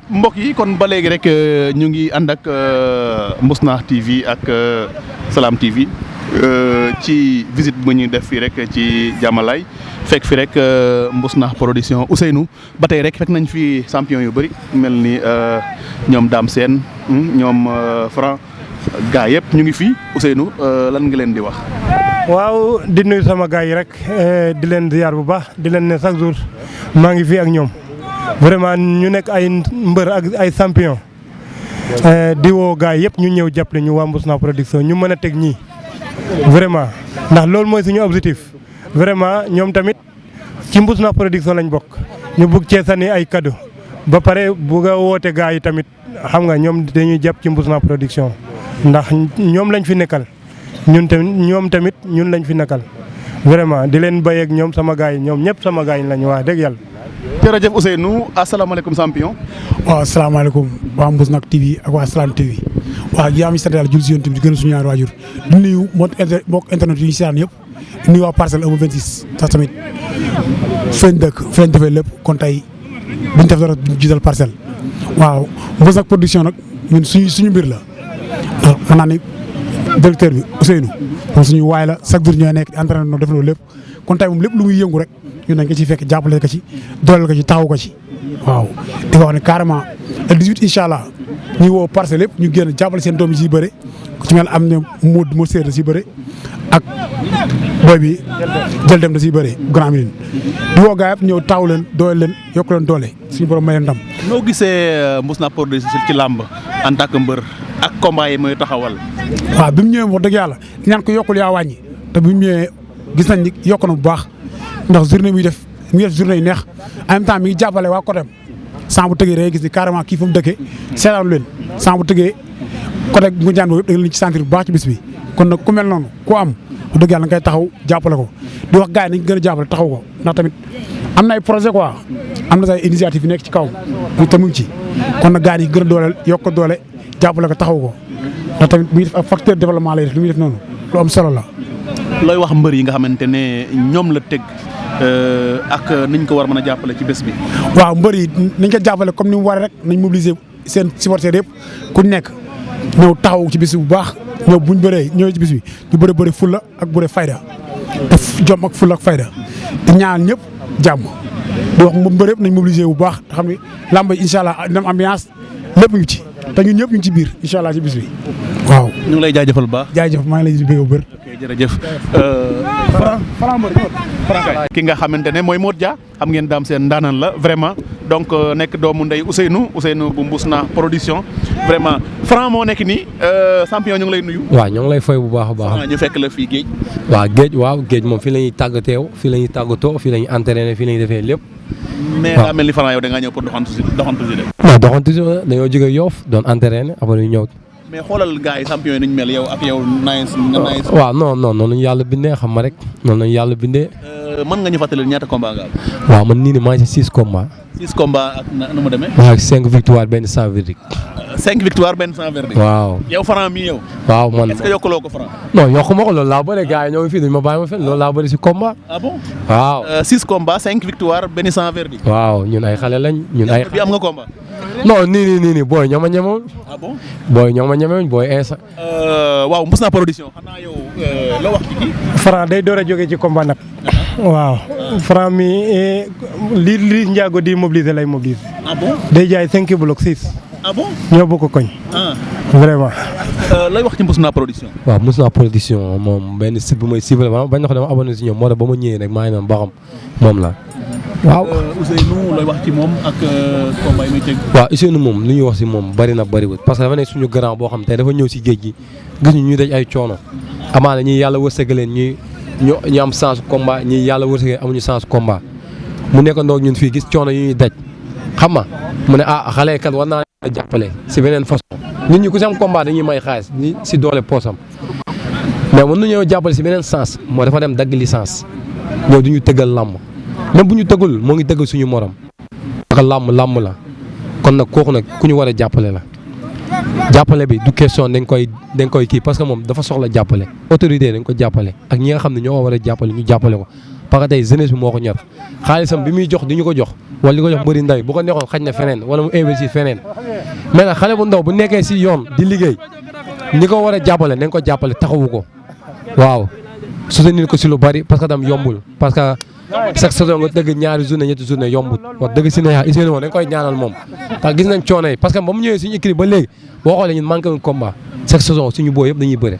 mbokk yi kon ba léegi rek ñu ngi ànd ak Mbousnakh TV ak Salam TV ci visite bu ñu def fii rek ci Diamalaye fekk fi rek Mbousnakh Production Ousseynou ba tey rek fekk nañ fi champion yu bëri mel ni ñoom Dame Séne ñoom Franc gaa yëpp ñu ngi fii Ousseynou lan nga leen di wax. waaw di nuyu sama gaa yi rek di leen ziar bu baax di leen ne chaque jour maa ngi fii ak ñoom vraiment ñu nekk ay mbër ak ay champion di woo gaa yëpp ñu ñëw jàppale ñu waa Mbousnakh Production ñu mën a teg ñii vraiment ndax loolu mooy suñu objectif vraiment ñoom tamit ci Mbousnakh Production lañ bokk ñu bugg cee sànni ay cadeau ba pare bugg a woote gaa yi tamit xam nga ñoom dañuy jàpp ci Mbousnakh Production ndax ñoom lañ fi nekkal. ñoom tamit ñun lañ fi nakal vraiment di leen bàyyi ak ñoom sama gars yi ñoom ñëpp sama gars yi lañu wax dëgg yàlla. jërëjëf Ousseynou asalaamaaleykum champion. waaw asalaamaaleykum waa Mbousnakh TV ak waa Salam TV waaw yaa ngi sant yàlla jul si yoon tamit di gën a suñu ñaari waajur di nuyu mbokk internet yi ñu seetaan yëpp di nuyu waa Parcelles 1 ba 26 sax tamit feeñ dëkk feeñ defee lépp kon tey buñ def dara jiital Parcelles waaw Mbousnakh Production nag ñun suñu mbir la mën naa ni directeur bi Ousseynou moom suñu waay la chaque jour ñooy nekk entraîné no def loolu lépp kon tey moom lépp lu muy yëngu rek ñun nañ ko ci fekk jàppale ko ci dooleel ko ci taxaw ko ci waaw di wax ne carrément le 18 incha allah ñuy woo Parcelles lépp ñu génn jàppale seen doom yi siy bëre ku ci mel am ne moo séer da siy bëre ak boy bi jël dem da siy bëre grand mine di woo gaa yëpp ñëw taxaw leen dooleel leen yokk leen doole suñu borom may leen ndam. noo gisee Mbousnakh Production ci làmb en tant que mbër ak combat yi mooy taxawal. waaw bi mu ñëwee wax dëgg yàlla ñaan ko yokkul yaa wàññi te bi mu ñëwee gis nañ ni yokk na bu baax ndax journée mi ngi def journée yu neex en même temps mi ngi jàppale waa côté sans bu tëggee da ngay gis ni carrément kii fa mu dëkkee seetaanu leen sans bu tëggee côté bu njaan boobu yëpp da nga leen ci sentir bu baax ci bis bi kon nag ku mel noonu ku am wax dëgg yàlla nga koy taxaw jàppale ko di wax gars yi nañ gën a jàppale taxaw ko ndax tamit am na ay projet quoi am na ay initiative yu nekk ci kaw ñu te mu ngi ci kon nag gars yi gën a dooleel yokk ko doole jàppale ko taxaw ko ndax tamit muy def ab facteur de développement lay def li muy def noonu lu am solo la. looy wax mbër yi nga xamante ne ñoom la teg ak niñ ko war mën a jàppale ci bés bi. waaw mbër yi nañ ko jàppale comme ni mu waree rek nañ mobiliser seen supporters yëpp ku nekk ñëw taxaw ci bis bi bu baax ñëw buñ bëree ñëw ci bis bi ñu bëre fulla ak bëre fayda def jom ak fulla ak fayda di ñaan ñëpp jàmm di wax mbër yëpp nañ mobiliser bu baax te xam ni làmb yi incha allah dina am ambiance lépp ñu ci. te ñun ñëpp ñu ngi ci biir incha allah ci bis bi waaw. ñu ngi lay jaajëfal bu baax. jaajëf maa ngi lay bëgg bu bër. ok jërëjëf. Franc ki nga xamante ne mooy Modou Dia xam ngeen Dame Séne ndaanaan la vraiment donc nekk doomu ndey Ousseynou bu Mbousnakh Production vraiment Franc moo nekk nii champion ñu ngi lay nuyu. waaw ñoo ngi lay fay bu baax a baax. ñu fekk la fii géej. waaw géej moom fii la ñuy tàggateew fii la ñuy tàggatoo fii la ñuy entraîné fii la ñuy defee lépp. mais daa mel ni Franc yow da ngaa ñëw pour doxantu si de. waaw doxantu si dañoo jóge Yoff doon entraîné après ñu ñëw. mais xoolal gars yi champion yi ni ñu mel yow ak yow nice. waaw non noonu lañu yàlla bindee xam ma rek noonu lañu yàlla bindee. mën nga ñu fàttali ñaata combat nga am. waaw man nii maa ngi si 6 combats. 6 combats ak nu mu demee. waaw 5 victoires benn sans verdict. 5 victoires benn sans verdict. waaw yow Franc mii yow. waaw man est-ce que yokkuloo ko Franc. non yokku ma ko loolu laa bëri gars yi ñoo ngi fii duñu ma bàyyi ma fenn loolu laa bëri si combat. ah bon waaw. 6 combats 5 victoires benn sans verdict. waaw ñun ay xale lañ ñun ay. bi am nga combat. non nii booy ñoo ma ñemewuñ. ah bon booy ñoo ma ñemewuñ booy instant. waaw Mbousnakh Production xanaa yow la wax ci kii. Franc day door a jógee ci combat nag. waaw Franc mi li Ndiago di mobiliser lay mobiliser. ah bon day jaay 5 bloc 6. ah bon ñoo bokk koñ. vraiment. lay wax ci Mbousnakh Production. waaw Mbousnakh Production moom benn site bu may ciblé ma bañ na ko dama abonné si ñoom moo tax ba ma ñëwee rek maa ngi doon ba xam moom la. waaw Ousseynou looy wax ci moom ak combat yi muy teg. waaw Ousseynou moom li ñuy wax si moom bari na bariwul parce que dafa nekk suñu grand boo xam te dafa ñëw si géej gi gis ñu ñuy daj ay coono amaana ñi yàlla wërsëgaleen ñu am chance combat ñi yàlla wërsëgaleen amuñu chance combat mu nekk ndoog ñun fii gis coono yu ñuy daj xam nga mu ne xale kat war naa jàppale si beneen façon nit ñi ku si am combat dañuy may xaalis ni si doole poosam mais mën nañoo jàppale si beneen sens moo dafa dem dagg licence ñoo du ñu tëggal làmb même bu ñu tëggul moo ngi tëggal suñu morom ak làmb la kon nag kooku nag ku ñu war a jàppale la jàppale bi du question dañ koy kii parce que moom dafa soxla jàppale autorité dañ ko jàppale ak ñi nga xam ne ñoo war a jàppale ñu jàppale ko parce que tey jeunesse bi moo ko ñor xaalisam bi muy jox di ñu ko jox wala li ko jox bëri ndaw bu ko neexoon xaj na feneen wala mu investir feneen mais nag xale bu ndaw bu nekkee si yoon di liggéey ñi ko war a jàppale nañ ko jàppale taxawu ko waaw soutenir ko si lu bari parce que tam yombul parce que chaque saison nga dëgg ñaari journée ñetti journée yombul wax dëgg si ne Ousseynou moom dañ koy ñaanal moom parce que gis nañ coono yi parce que ba mu ñëwee suñu écrit ba léegi boo xoolee ñun manqué un combat chaque saison suñu boo yëpp dañuy bëre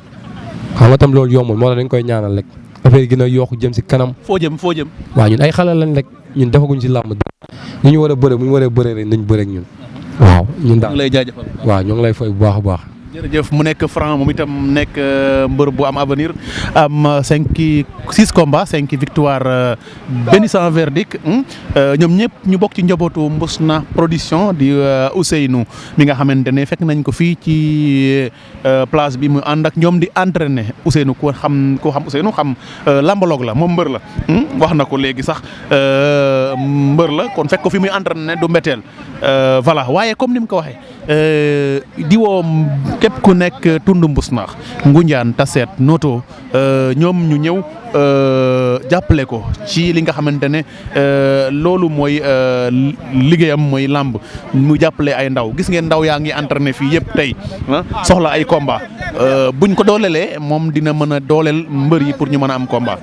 xam nga tam loolu yombul moo tax dañ koy ñaanal rek affaire yi gën a yokku jëm si kanam. foo jëm waaw ñun ay xale lañ rek ñun defaguñ si làmb ñu ñu war a bëre bu ñu waree bëre rek nañ bëre ak ñun waaw ñun daal lay jaajëfal. waaw ñoo ngi lay fay bu baax a baax. jërëjëf mu nekk Franc moom itam nekk mbër bu am avenir am 6 combats 5 victoires benn sans verdict ñoom ñëpp ñu bokk ci njabootu Mbousnakh Production di Ousseynou mi nga xamante ne fekk nañ ko fii ci place bi mu ànd ak ñoom di entraîner Ousseynou ko xam Ousseynou xam lambalogue la moom mbër la wax na ko léegi sax mbër la kon fekk ko fi muy entraîner du mbetteel voilà waaye comme ni mu ko waxee di woo képp ku nekk tund Mbousnakh Ngoundiane Tassette Noto ñoom ñu ñëw jàppale ko ci li nga xamante ne loolu mooy liggéeyam mooy làmb mu jàppale ay ndaw gis ngeen ndaw yaa ngi entraîné fii yëpp tey soxla ay combat buñ ko doolelee moom dina mën a dooleel mbër yi pour ñu mën a am combat.